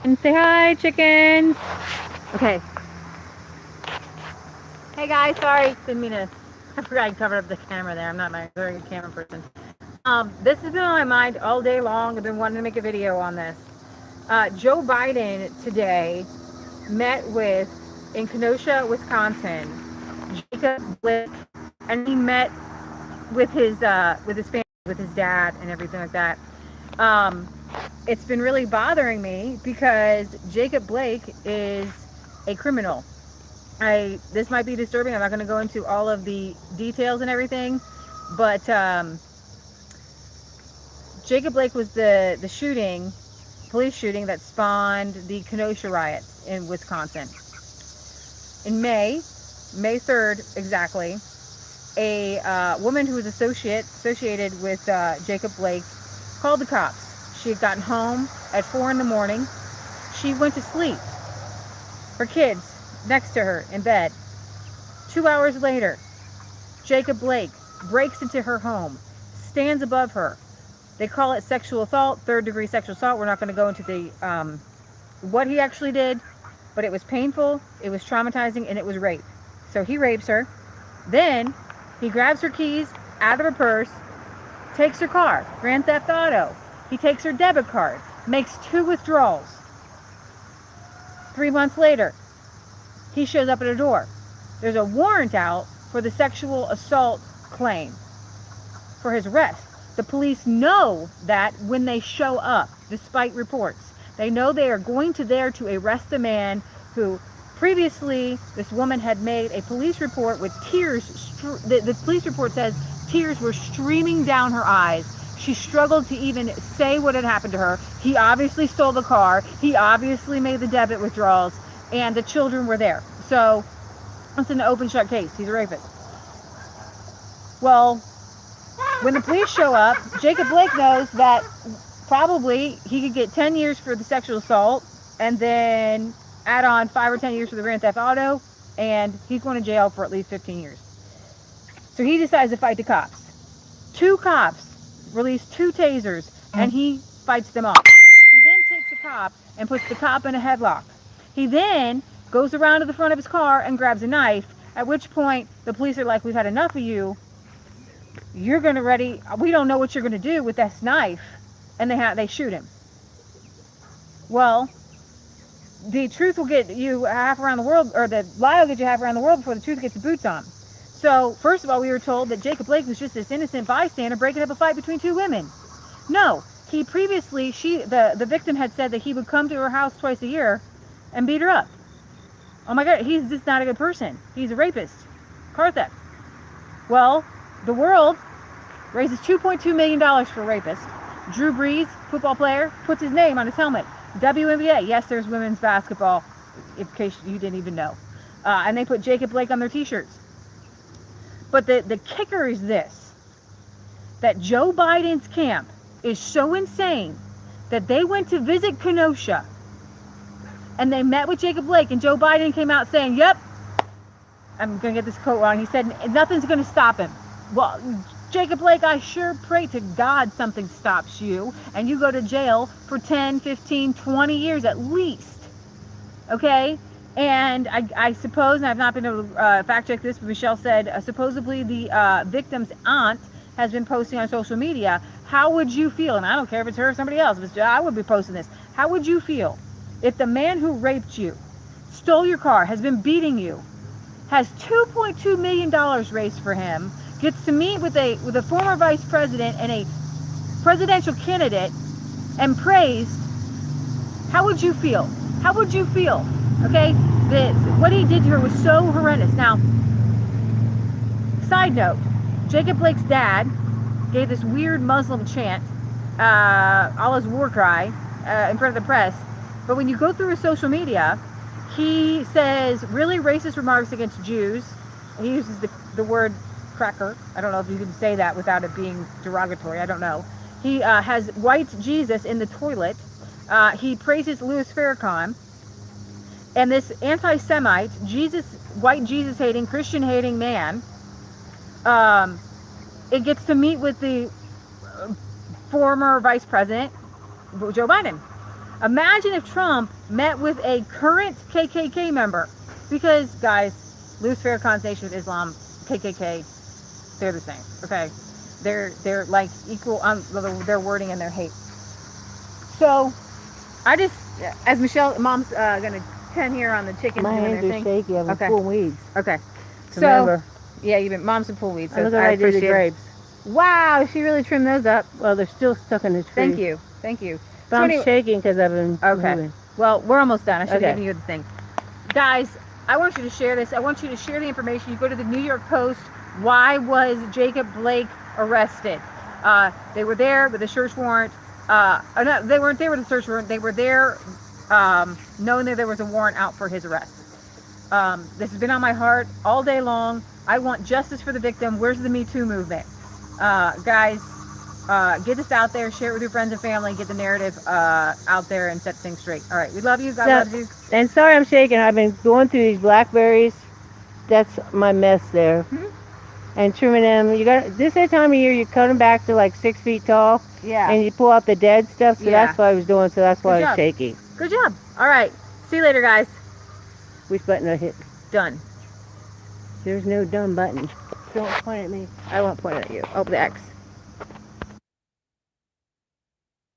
And say hi, chickens. Okay. Hey guys, sorry, didn't mean to. I forgot I covered up the camera there. I'm not a very good camera person. This has been on my mind all day long. I've been wanting to make a video on this. Joe Biden today met with, in Kenosha, Wisconsin, Jacob Blake, and he met with his family, with his dad, and everything like that. It's been really bothering me because Jacob Blake is a criminal. This might be disturbing. I'm not going to go into all of the details and everything, but Jacob Blake was the police shooting that spawned the Kenosha riots in Wisconsin. In May 3rd exactly, a woman who was associated with Jacob Blake called the cops. She had gotten home at 4 in the morning. She went to sleep. Her kids next to her in bed. 2 hours later, Jacob Blake breaks into her home, stands above her. They call it sexual assault, third-degree sexual assault. We're not going to go into the what he actually did, but it was painful, it was traumatizing, and it was rape. So he rapes her. Then he grabs her keys out of her purse, takes her car, grand theft auto. He takes her debit card, makes 2 withdrawals. 3 months later, he shows up at her door. There's a warrant out for the sexual assault claim for his arrest. The police know that when they show up, despite reports. They know they are going to there to arrest a man who previously, this woman had made a police report with tears. The police report says tears were streaming down her eyes. She struggled to even say what had happened to her. He obviously stole the car. He obviously made the debit withdrawals. And the children were there. So it's an open shut case. He's a rapist. Well, when the police show up, Jacob Blake knows that probably he could get 10 years for the sexual assault and then add on 5 or 10 years for the grand theft auto, and he's going to jail for at least 15 years. So he decides to fight the cops. 2 cops release 2 tasers, and he fights them off. He then takes a cop and puts the cop in a headlock. He then goes around to the front of his car and grabs a knife, at which point the police are like, we've had enough of you. We don't know what you're going to do with this knife. And they shoot him. Well, the truth will get you half around the world, or the lie will get you half around the world before the truth gets the boots on. So, first of all, we were told that Jacob Blake was just this innocent bystander breaking up a fight between 2 women. No, he previously, the victim had said that he would come to her house twice a year and beat her up. Oh my God, he's just not a good person. He's a rapist. Car theft. Well, the world raises $2.2 million for a rapist. Drew Brees, football player, puts his name on his helmet. WNBA, yes, there's women's basketball, in case you didn't even know. And they put Jacob Blake on their t-shirts. But the kicker is this, that Joe Biden's camp is so insane that they went to visit Kenosha and they met with Jacob Blake, and Joe Biden came out saying, yep, I'm going to get this quote wrong, he said, nothing's going to stop him. Well, Jacob Blake, I sure pray to God something stops you and you go to jail for 10, 15, 20 years at least. Okay? And I suppose, and I've not been able to fact check this, but Michelle said supposedly the victim's aunt has been posting on social media. How would you feel? And I don't care if it's her or somebody else, but I would be posting this. How would you feel if the man who raped you, stole your car, has been beating you, has $2.2 million raised for him, gets to meet with a former vice president and a presidential candidate and praised? How would you feel? How would you feel? Okay, what he did to her was so horrendous. Now, side note, Jacob Blake's dad gave this weird Muslim chant, Allah's war cry, in front of the press. But when you go through his social media, he says really racist remarks against Jews. He uses the word cracker. I don't know if you can say that without it being derogatory. I don't know. He has white Jesus in the toilet. He praises Louis Farrakhan. And this anti-Semite, white Jesus-hating, Christian-hating man, it gets to meet with the former vice president, Joe Biden. Imagine if Trump met with a current KKK member, because guys, Louis Farrakhan's Nation of Islam, KKK, they're the same. Okay, they're like equal on their wording and their hate. So, I just, as Michelle, Mom's gonna tend here on the chickens. My doing hands their are thing. shaky. I've been Okay. pulling weeds. Okay. So, Remember. yeah, you've been mom's some pull weeds. So Look what I I did to appreciate it. grapes. Wow, she really trimmed those up. Well, they're still stuck in the tree. Thank you. Thank you. But So I'm anyway- shaking because I've been Okay. moving. Well, we're almost done. I should have Okay. given you the thing. Guys, I want you to share this. I want you to share the information. You go to the New York Post. Why was Jacob Blake arrested? They were there with a search warrant. No, they weren't there with a search warrant. They were there knowing that there was a warrant out for his arrest. This has been on my heart all day long. I want justice for the victim. Where's the Me Too movement? Guys, get this out there. Share it with your friends and family. Get the narrative out there and set things straight. All right. We love you. God Yeah. loves you. And sorry I'm shaking. I've been going through these blackberries. That's my mess there. Mhm. And trimming them. You got this time of year. You cut them back to like 6 feet tall, Yeah. and you pull out the dead stuff. So Yeah. that's what I was doing. So that's why Good I was job. shaking. Good job. All right. See you later, guys. Which button I hit? Done. There's no done button. Don't point at me. I won't point at you. Oh, the X.